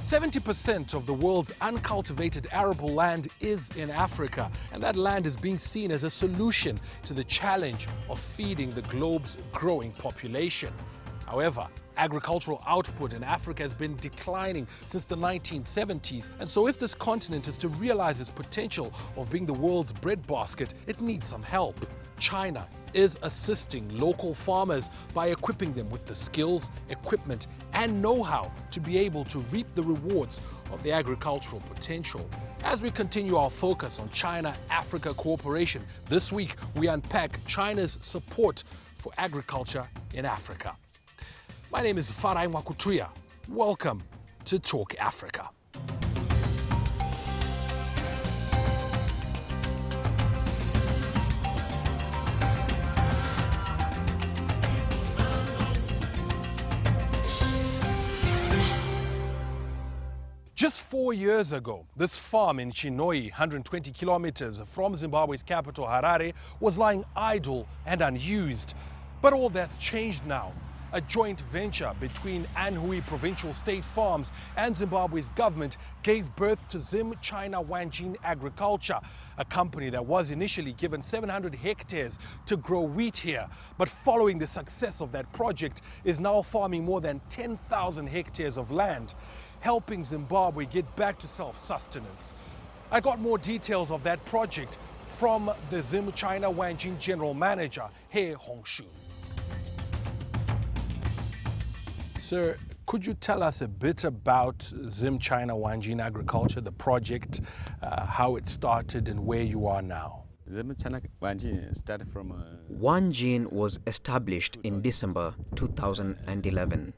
70% of the world's uncultivated arable land is in Africa, and that land is being seen as a solution to the challenge of feeding the globe's growing population. However, agricultural output in Africa has been declining since the 1970s, and so if this continent is to realize its potential of being the world's breadbasket, it needs some help. China is assisting local farmers by equipping them with the skills, equipment, and know-how to be able to reap the rewards of the agricultural potential. As we continue our focus on China-Africa cooperation, this week we unpack China's support for agriculture in Africa. My name is Farai Mwakutuya. Welcome to Talk Africa. Just 4 years ago, this farm in Chinoi, 120 kilometers from Zimbabwe's capital, Harare, was lying idle and unused. But all that's changed now. A joint venture between Anhui Provincial State Farms and Zimbabwe's government gave birth to Zim China Wanjin Agriculture, a company that was initially given 700 hectares to grow wheat here, but following the success of that project is now farming more than 10,000 hectares of land, helping Zimbabwe get back to self-sustenance. I got more details of that project from the Zim China Wanjin General Manager, He Hongshu. Sir, could you tell us a bit about Zim China Wanjin Agriculture, the project, how it started and where you are now? Zim China Wanjin started from... Wanjin was established in December 2011.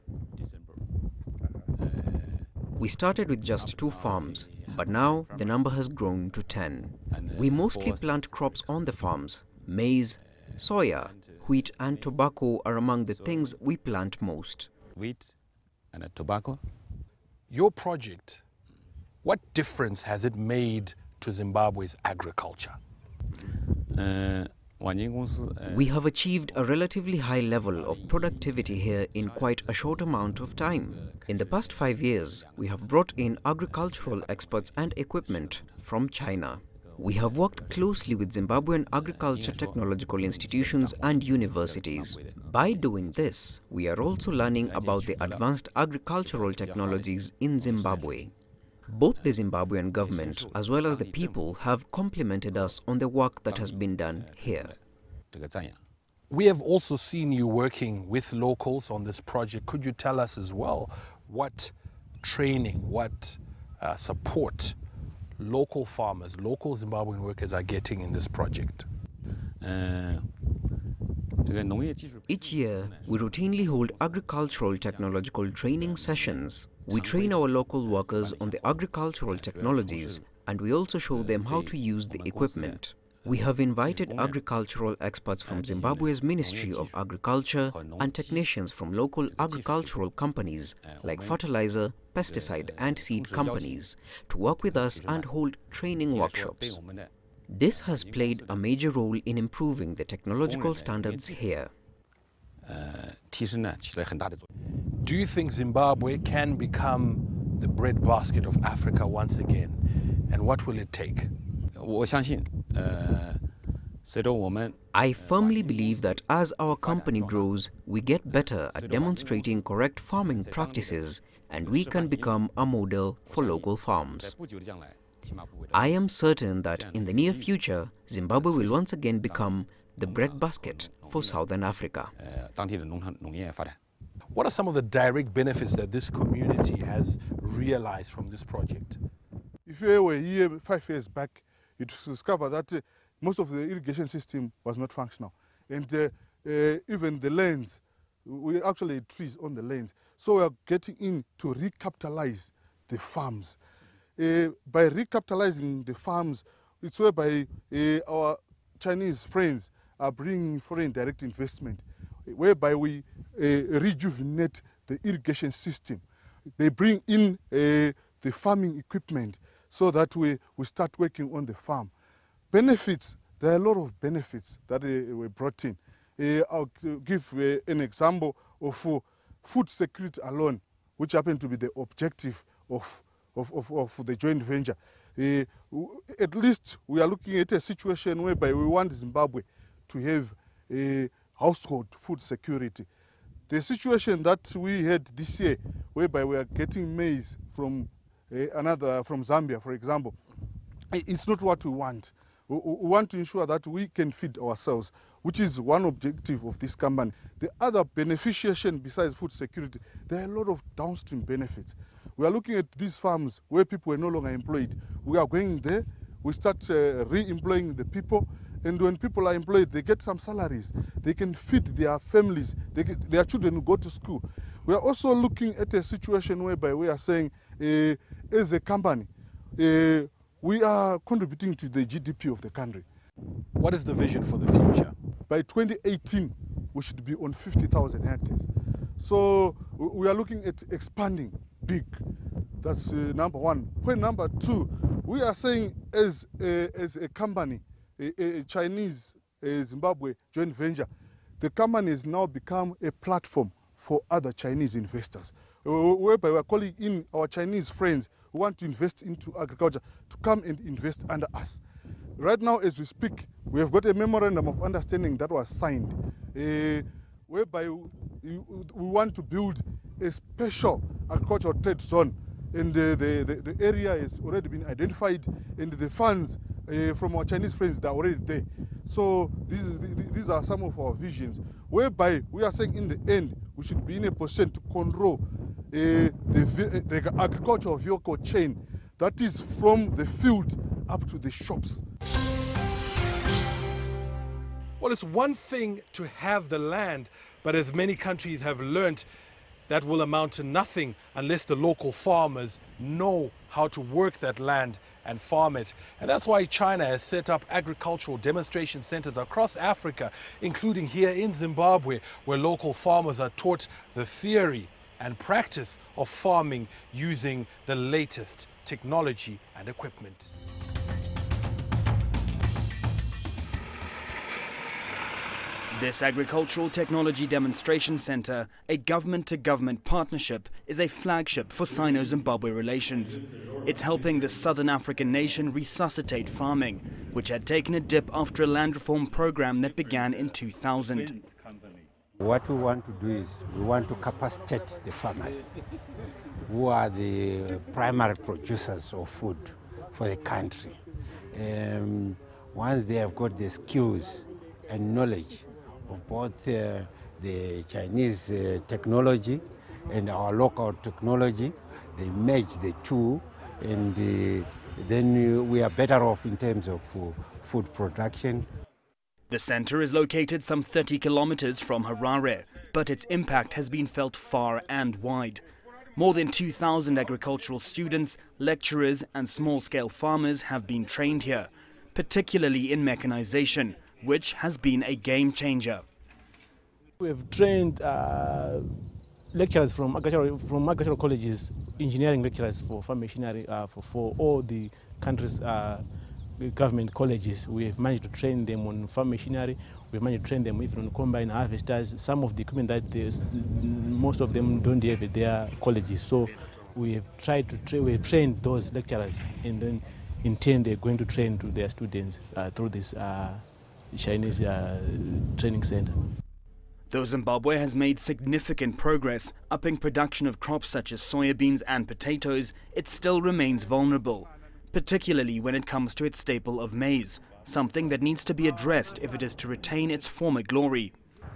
We started with just 2 farms, but now the number has grown to 10. We mostly plant crops on the farms. Maize, soya, wheat and tobacco are among the things we plant most. Wheat and tobacco. Your project, what difference has it made to Zimbabwe's agriculture? We have achieved a relatively high level of productivity here in quite a short amount of time. In the past 5 years, we have brought in agricultural experts and equipment from China. We have worked closely with Zimbabwean agriculture technological institutions and universities. By doing this, we are also learning about the advanced agricultural technologies in Zimbabwe. Both the Zimbabwean government as well as the people have complimented us on the work that has been done here. We have also seen you working with locals on this project. Could you tell us as well what training, what support local farmers, local Zimbabwean workers are getting in this project? Each year, we routinely hold agricultural technological training sessions. We train our local workers on the agricultural technologies, and we also show them how to use the equipment. We have invited agricultural experts from Zimbabwe's Ministry of Agriculture and technicians from local agricultural companies like fertilizer, pesticide and seed companies to work with us and hold training workshops. This has played a major role in improving the technological standards here. Do you think Zimbabwe can become the breadbasket of Africa once again? And what will it take? I firmly believe that as our company grows, we get better at demonstrating correct farming practices and we can become a model for local farms. I am certain that in the near future, Zimbabwe will once again become the breadbasket for Southern Africa. What are some of the direct benefits that this community has realized from this project? If you were here 5 years back, you'd discover that most of the irrigation system was not functional. And even the lands, we actually had trees on the lands. So we are getting in to recapitalize the farms. By recapitalizing the farms, it's whereby our Chinese friends are bringing foreign direct investment, whereby we rejuvenate the irrigation system. They bring in the farming equipment so that we start working on the farm. Benefits, there are a lot of benefits that were brought in. I'll give an example of food security alone, which happened to be the objective of the joint venture. At least we are looking at a situation whereby we want Zimbabwe to have a household food security. The situation that we had this year, whereby we are getting maize from from Zambia, for example, it's not what we want. We want to ensure that we can feed ourselves, which is one objective of this company. The other beneficiation besides food security, there are a lot of downstream benefits. We are looking at these farms where people are no longer employed. We are going there, we start re-employing the people, and when people are employed, they get some salaries. They can feed their families, their children go to school. We are also looking at a situation whereby we are saying, as a company, we are contributing to the GDP of the country. What is the vision for the future? By 2018, we should be on 50,000 hectares. So we are looking at expanding big. That's number one. Point number two, we are saying as a company, a Chinese Zimbabwe joint venture, the company has now become a platform for other Chinese investors, whereby we are calling in our Chinese friends who want to invest into agriculture to come and invest under us. Right now, as we speak, we have got a memorandum of understanding that was signed, whereby we want to build a special agricultural trade zone, and the area has already been identified, and the funds from our Chinese friends that are already there. So these are some of our visions, whereby we are saying in the end we should be in a position to control the agricultural vehicle chain, that is from the field up to the shops. Well, it's one thing to have the land, but as many countries have learnt, that will amount to nothing unless the local farmers know how to work that land and farm it. And that's why China has set up agricultural demonstration centers across Africa, including here in Zimbabwe, where local farmers are taught the theory and practice of farming using the latest technology and equipment. This Agricultural Technology Demonstration Centre, a government-to-government partnership, is a flagship for Sino-Zimbabwe relations. It's helping the southern African nation resuscitate farming, which had taken a dip after a land reform program that began in 2000. What we want to do is we want to capacitate the farmers, who are the primary producers of food for the country. Once they have got the skills and knowledge of both the Chinese technology and our local technology, they merge the two, and then we are better off in terms of food production. The centre is located some 30 kilometers from Harare, but its impact has been felt far and wide. More than 2,000 agricultural students, lecturers and small-scale farmers have been trained here, particularly in mechanization, which has been a game changer. We have trained lecturers from agricultural colleges, engineering lecturers for farm machinery for all the country's government colleges. We have managed to train them on farm machinery. We have managed to train them even on combine harvesters. Some of the equipment that most of them don't have at their colleges. So we have tried to we have trained those lecturers, and then in turn they're going to train to their students through this Chinese training center. Though Zimbabwe has made significant progress upping production of crops such as soybeans and potatoes, it still remains vulnerable, particularly when it comes to its staple of maize, something that needs to be addressed if it is to retain its former glory.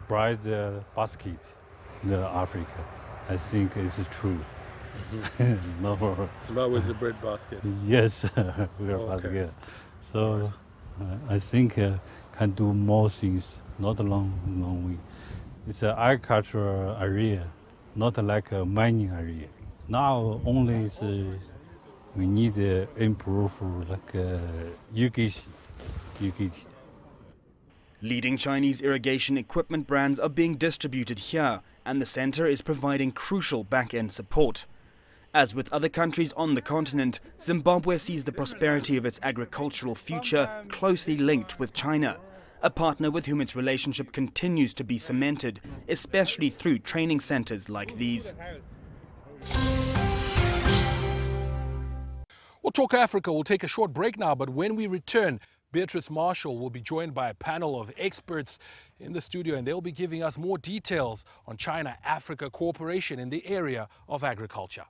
Bread basket in Africa, I think is true. No. Zimbabwe is the bread basket. Yes, we are basket. So I think can do more things, not a long way. It's an agricultural area, not like a mining area. Now only is we need to improve like irrigation. Leading Chinese irrigation equipment brands are being distributed here, and the centre is providing crucial back-end support. As with other countries on the continent, Zimbabwe sees the prosperity of its agricultural future closely linked with China, a partner with whom its relationship continues to be cemented, especially through training centres like these. For Talk Africa, we'll take a short break now, but when we return, Beatrice Marshall will be joined by a panel of experts in the studio, and they'll be giving us more details on China-Africa cooperation in the area of agriculture.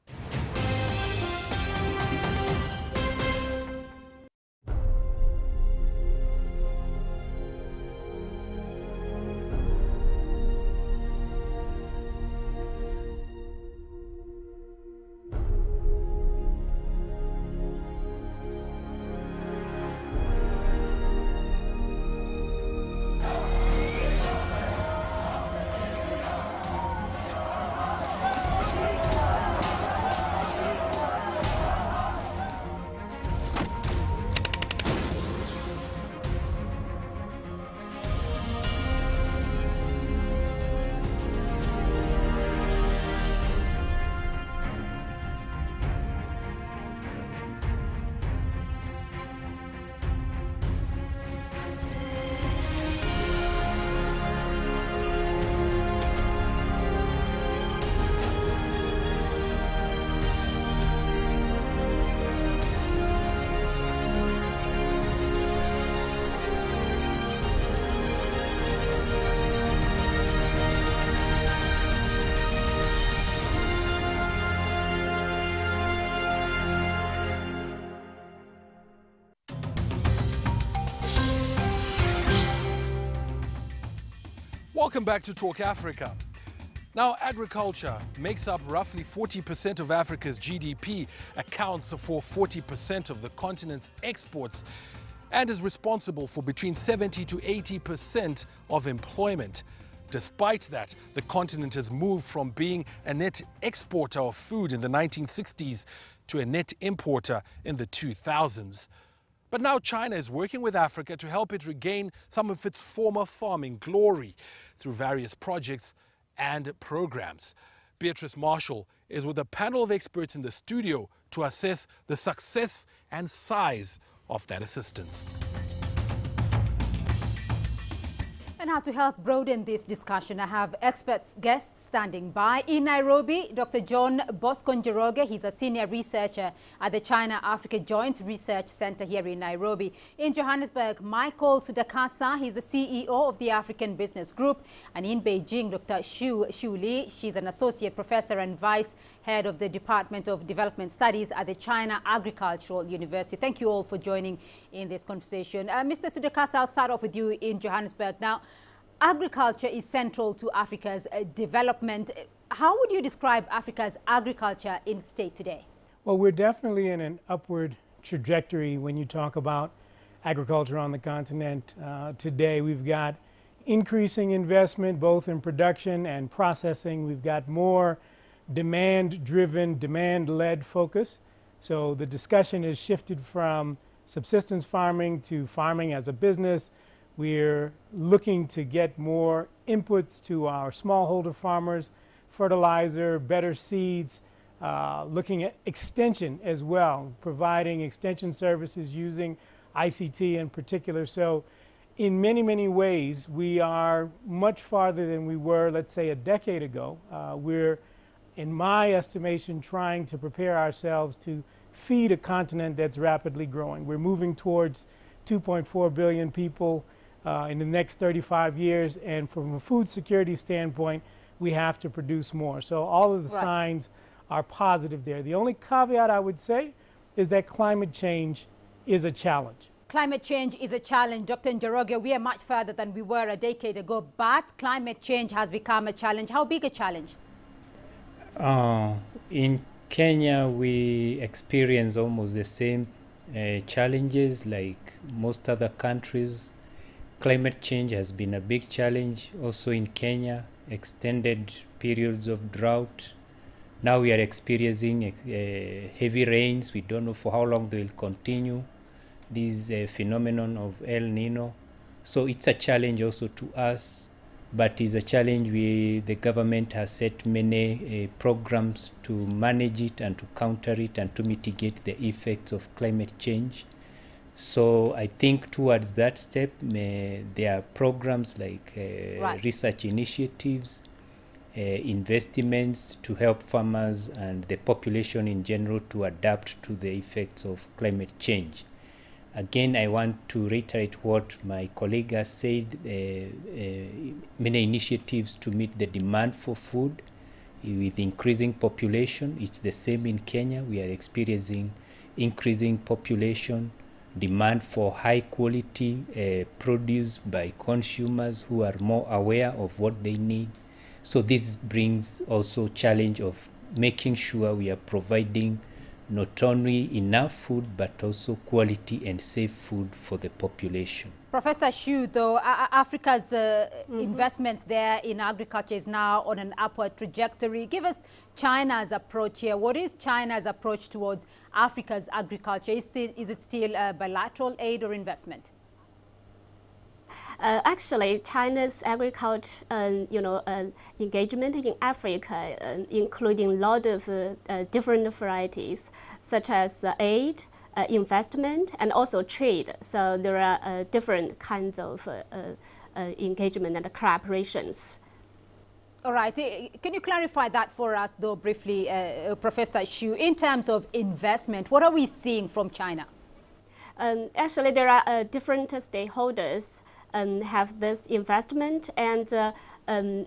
Welcome back to Talk Africa. Now, agriculture makes up roughly 40% of Africa's GDP, accounts for 40% of the continent's exports, and is responsible for between 70 to 80% of employment. Despite that, the continent has moved from being a net exporter of food in the 1960s to a net importer in the 2000s. But now China is working with Africa to help it regain some of its former farming glory through various projects and programs. Beatrice Marshall is with a panel of experts in the studio to assess the success and size of that assistance. And now to help broaden this discussion, I have guests standing by. In Nairobi, Dr. John Bosco Njoroge, he's a senior researcher at the China-Africa Joint Research Center here in Nairobi. In Johannesburg, Michael Sudakasa, he's the CEO of the African Business Group. And in Beijing, Dr. Xu Li, she's an associate professor and vice head of the Department of Development Studies at the China Agricultural University. Thank you all for joining in this conversation. Mr. Sudakasa, I'll start off with you in Johannesburg. Now, agriculture is central to Africa's development. How would you describe Africa's agriculture in its state today? Well, we're definitely in an upward trajectory when you talk about agriculture on the continent. Today, we've got increasing investment both in production and processing. We've got more demand-driven, demand-led focus. So the discussion has shifted from subsistence farming to farming as a business. We're looking to get more inputs to our smallholder farmers, fertilizer, better seeds, looking at extension as well, providing extension services using ICT in particular. So in many, many ways, we are much farther than we were, let's say, a decade ago. We're, in my estimation, trying to prepare ourselves to feed a continent that's rapidly growing. We're moving towards 2.4 billion people in the next 35 years, and from a food security standpoint, we have to produce more. So all of the signs are positive there. The only caveat I would say is that climate change is a challenge. Climate change is a challenge. Dr. Njoroge, we are much further than we were a decade ago, but climate change has become a challenge. How big a challenge? In Kenya, we experience almost the same challenges like most other countries. Climate change has been a big challenge also in Kenya, extended periods of drought. Now we are experiencing heavy rains. We don't know for how long they will continue. This phenomenon of El Nino. So it's a challenge also to us, but it's a challenge the government has set many programs to manage it and to counter it and to mitigate the effects of climate change. So I think towards that step, there are programs like research initiatives, investments to help farmers and the population in general to adapt to the effects of climate change. Again, I want to reiterate what my colleague has said, many initiatives to meet the demand for food with increasing population. It's the same in Kenya. We are experiencing increasing population, demand for high quality produce by consumers who are more aware of what they need. So this brings also challenge of making sure we are providing not only enough food, but also quality and safe food for the population. Professor Xu, though, Africa's investment there in agriculture is now on an upward trajectory. Give us China's approach here. What is China's approach towards Africa's agriculture? Is it still bilateral aid or investment? Actually, China's agriculture, engagement in Africa, including a lot of different varieties, such as aid, investment, and also trade. So there are different kinds of engagement and cooperations. All right. Can you clarify that for us, though, briefly, Professor Xu? In terms of investment, what are we seeing from China? Actually, there are different stakeholders have this investment, and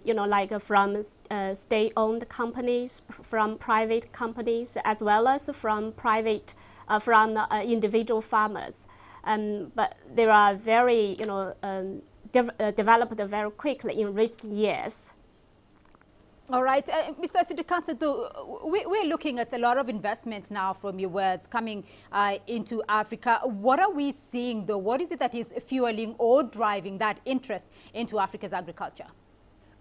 like from state-owned companies, from private companies, as well as from individual farmers. But they are very, developed very quickly in recent years. All right, Mr. Sudikasa, we're looking at a lot of investment now, from your words, coming into Africa. What are we seeing, though? What is it that is fueling or driving that interest into Africa's agriculture?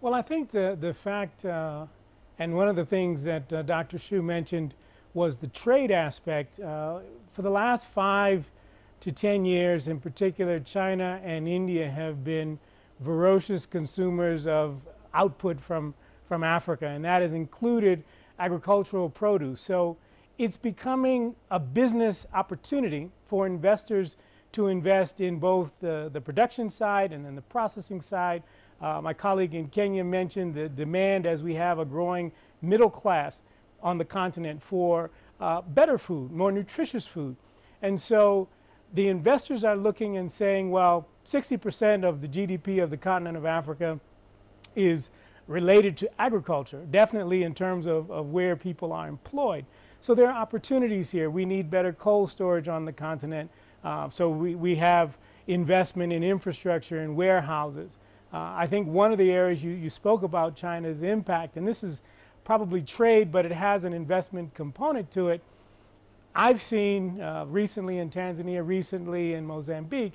Well, I think the fact, and one of the things that Dr. Xu mentioned was the trade aspect. For the last 5 to 10 years, in particular, China and India have been voracious consumers of output from Africa, and that has included agricultural produce. So it's becoming a business opportunity for investors to invest in both the production side and then the processing side. My colleague in Kenya mentioned the demand, as we have a growing middle class on the continent, for better food, more nutritious food. And so the investors are looking and saying, well, 60% of the GDP of the continent of Africa is related to agriculture, definitely in terms of where people are employed. So there are opportunities here. We need better cold storage on the continent. So we have investment in infrastructure and warehouses. I think one of the areas you spoke about, China's impact, and this is probably trade, but it has an investment component to it. I've seen recently in Tanzania, recently in Mozambique,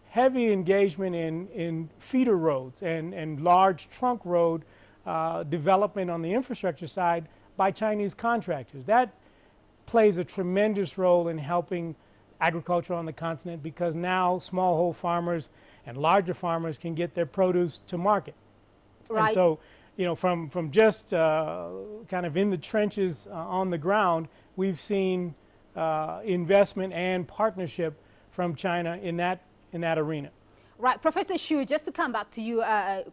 heavy engagement in feeder roads and large trunk road development on the infrastructure side by Chinese contractors. That plays a tremendous role in helping agriculture on the continent, because now smallholder farmers and larger farmers can get their produce to market. Right. And so, from just kind of in the trenches on the ground, we've seen investment and partnership from China in that arena. Right, Professor Xu, just to come back to you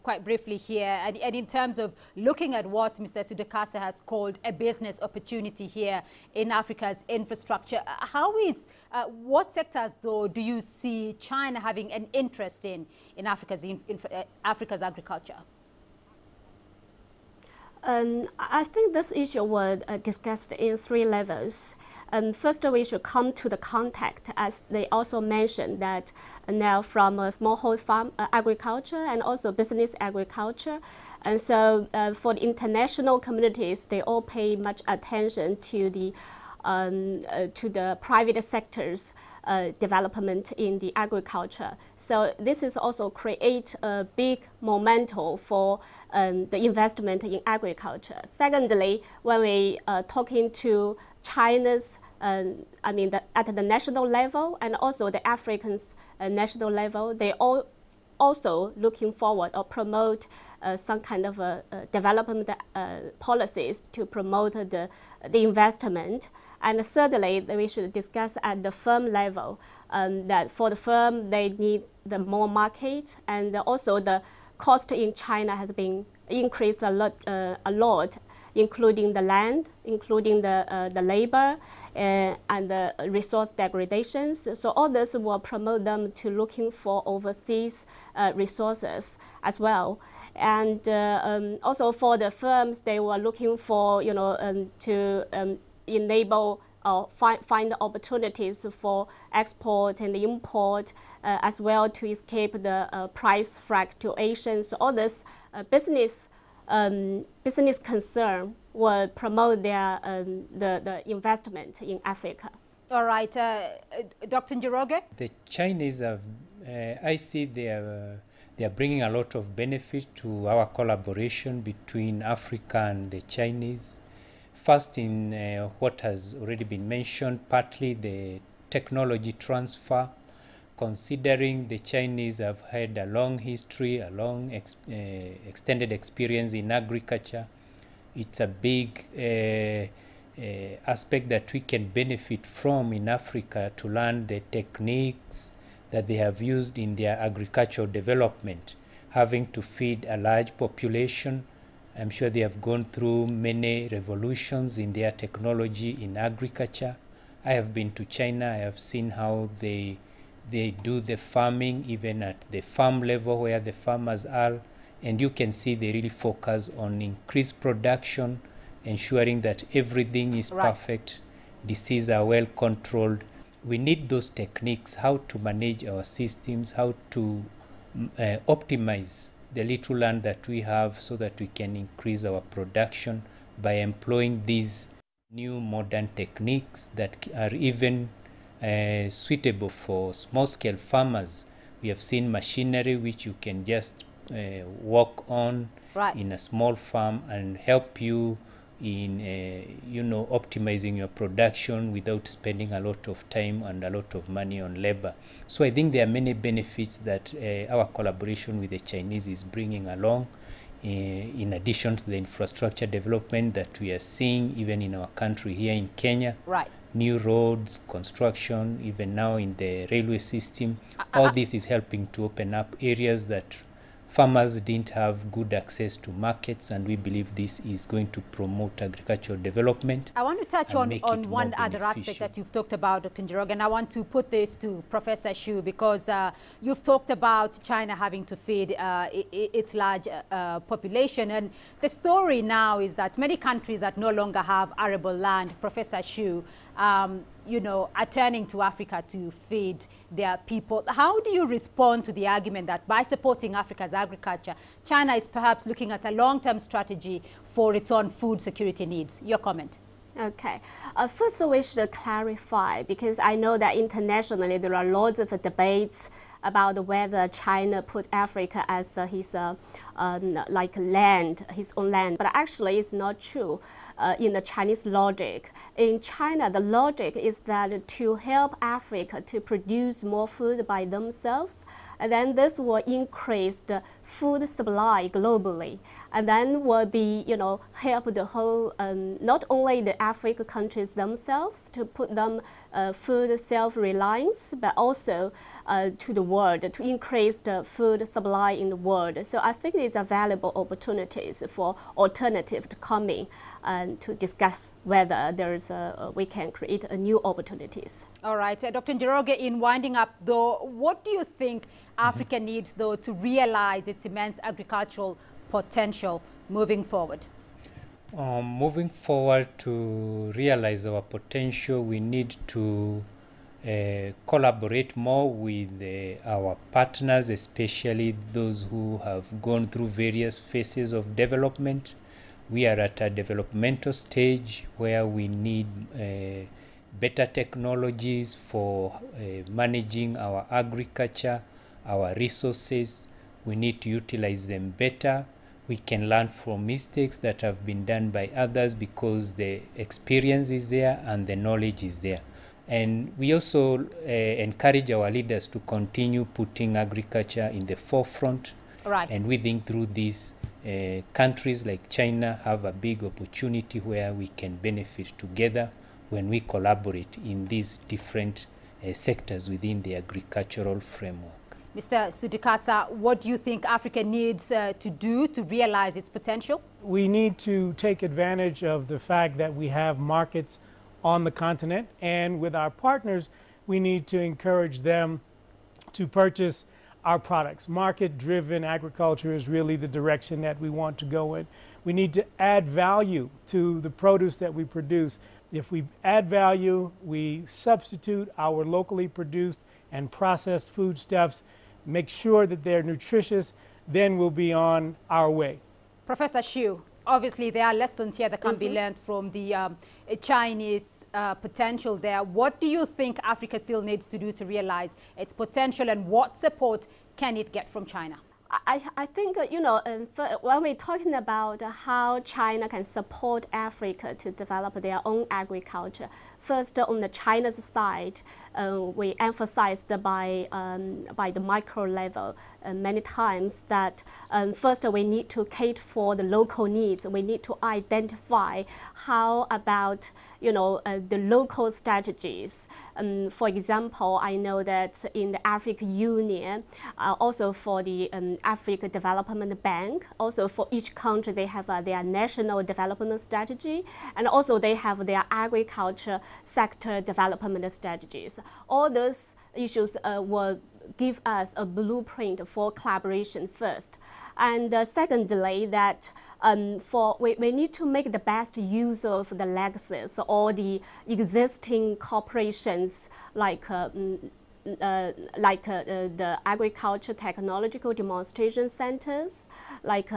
quite briefly here, and in terms of looking at what Mr. Sudikasa has called a business opportunity here in Africa's infrastructure, what sectors, though, do you see China having an interest in Africa's agriculture? I think this issue was discussed in 3 levels. First, we should come to the context, as they also mentioned that now from smallholder farm agriculture and also business agriculture. And so for the international communities, they all pay much attention to the private sector's development in the agriculture. So this is also create a big momentum for the investment in agriculture. Secondly, when we talking to China's, at the national level and also the Africans' national level, they all also looking forward or promote some kind of development policies to promote the investment. And thirdly, we should discuss at the firm level that for the firm, they need the more market and also the cost in China has been increased a lot, including the land, including the labor, and the resource degradations. So all this will promote them to looking for overseas resources as well. And also for the firms, they were looking for, to enable find opportunities for export and import, as well to escape the price fluctuations. All this business concern will promote their the investment in Africa. All right, Dr. Njoroge? The Chinese have, I see they are bringing a lot of benefit to our collaboration between Africa and the Chinese. First, in what has already been mentioned, partly the technology transfer, considering the Chinese have had a long history, a long extended experience in agriculture. It's a big aspect that we can benefit from in Africa to learn the techniques that they have used in their agricultural development, having to feed a large population. I'm sure they have gone through many revolutions in their technology in agriculture. I have been to China. I have seen how they do the farming, even at the farm level where the farmers are. And you can see they really focus on increased production, ensuring that everything is perfect, diseases are well controlled. We need those techniques, how to manage our systems, how to optimize the little land that we have so that we can increase our production by employing these new modern techniques that are even suitable for small-scale farmers. We have seen machinery which you can just work on in a small farm and help you in optimizing your production without spending a lot of time and a lot of money on labor. So I think there are many benefits that our collaboration with the Chinese is bringing along, in addition to the infrastructure development that we are seeing even in our country here in Kenya. New roads, construction, even now in the railway system. All this is helping to open up areas that farmers didn't have good access to markets, and we believe this is going to promote agricultural development. I want to touch on one other aspect that you've talked about, Dr. Njoroge, and I want to put this to Professor Xu, because you've talked about China having to feed its large population, and the story now is that many countries that no longer have arable land, Professor Xu, are turning to Africa to feed their people. How do you respond to the argument that by supporting Africa's agriculture, China is perhaps looking at a long-term strategy for its own food security needs? Your comment. Okay. First, we should clarify, because I know that internationally there are lots of debates about whether China put Africa as his land, his own land. But actually, it's not true in the Chinese logic. In China, the logic is that to help Africa to produce more food by themselves, and then this will increase the food supply globally, and then will be, help the whole, not only the African countries themselves to put them food self-reliance, but also to the world, to increase the food supply in the world. So I think it's available opportunities for alternative to coming and to discuss whether there's we can create new opportunities. All right, Dr. Njoroge, in winding up though, what do you think Africa needs though to realize its immense agricultural potential moving forward? Moving forward, to realize our potential, we need to collaborate more with our partners, especially those who have gone through various phases of development. We are at a developmental stage where we need better technologies for managing our agriculture, our resources. We need to utilize them better. We can learn from mistakes that have been done by others because the experience is there and the knowledge is there. And we also encourage our leaders to continue putting agriculture in the forefront. And we think through this, countries like China have a big opportunity where we can benefit together when we collaborate in these different sectors within the agricultural framework. Mr. Sudikasa, what do you think Africa needs to do to realize its potential? We need to take advantage of the fact that we have markets on the continent, and with our partners, we need to encourage them to purchase our products. Market-driven agriculture is really the direction that we want to go in. We need to add value to the produce that we produce. If we add value, we substitute our locally produced and processed foodstuffs, make sure that they're nutritious, then we'll be on our way. Professor Xu, obviously there are lessons here that can be learned from the Chinese potential there. What do you think Africa still needs to do to realize its potential, and what support can it get from China? I think, when we're talking about how China can support Africa to develop their own agriculture, first on the China's side, we emphasized by the micro level many times that first we need to cater for the local needs. We need to identify how about the local strategies. For example, I know that in the African Union, also for the Africa Development Bank, also for each country they have their national development strategy, and also they have their agriculture sector development strategies. All those issues will give us a blueprint for collaboration first. And secondly, that we need to make the best use of the legacies or the existing corporations like the agriculture technological demonstration centers, like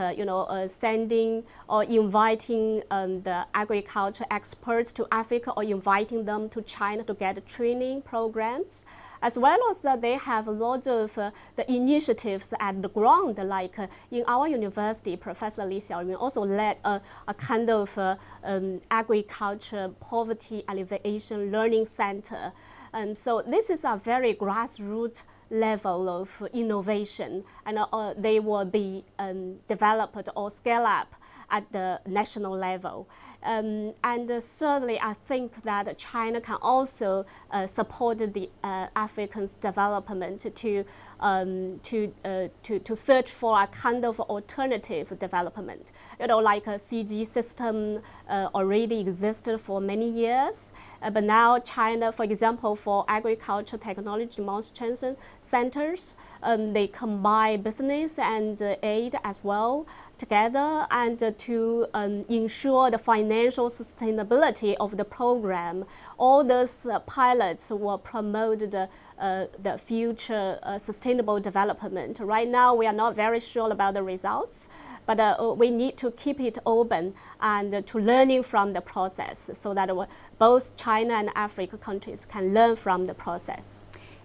sending or inviting the agriculture experts to Africa, or inviting them to China to get training programs, as well as they have lots of the initiatives at the ground, like in our university, Professor Li Xiaoyun also led a kind of agriculture poverty alleviation learning center. So this is a very grassroots level of innovation, and they will be developed or scale up at the national level. And thirdly, I think that China can also support the Africans' development to search for a kind of alternative development. Like a CG system already existed for many years, but now China, for example, for agriculture technology demonstration centers, they combine business and aid as well together, and to ensure the financial sustainability of the program. All those pilots will promote the future sustainable development. Right now, we are not very sure about the results, but we need to keep it open and to learning from the process, so that both China and Africa countries can learn from the process.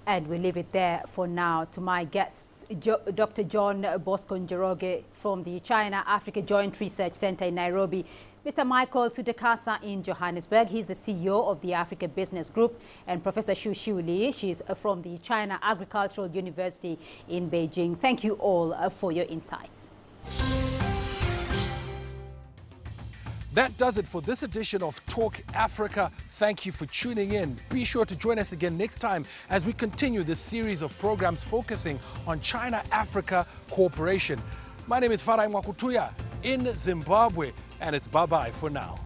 And we leave it there for now. To my guests, Dr. John Bosco Njoroge from the China-Africa Joint Research Center in Nairobi, Mr. Michael Sudikasa in Johannesburg, he's the CEO of the Africa Business Group, and Professor Xu Li, she's from the China Agricultural University in Beijing. Thank you all for your insights. That does it for this edition of Talk Africa. Thank you for tuning in. Be sure to join us again next time as we continue this series of programs focusing on China-Africa cooperation. My name is Farai Mwakutuya in Zimbabwe, and it's bye-bye for now.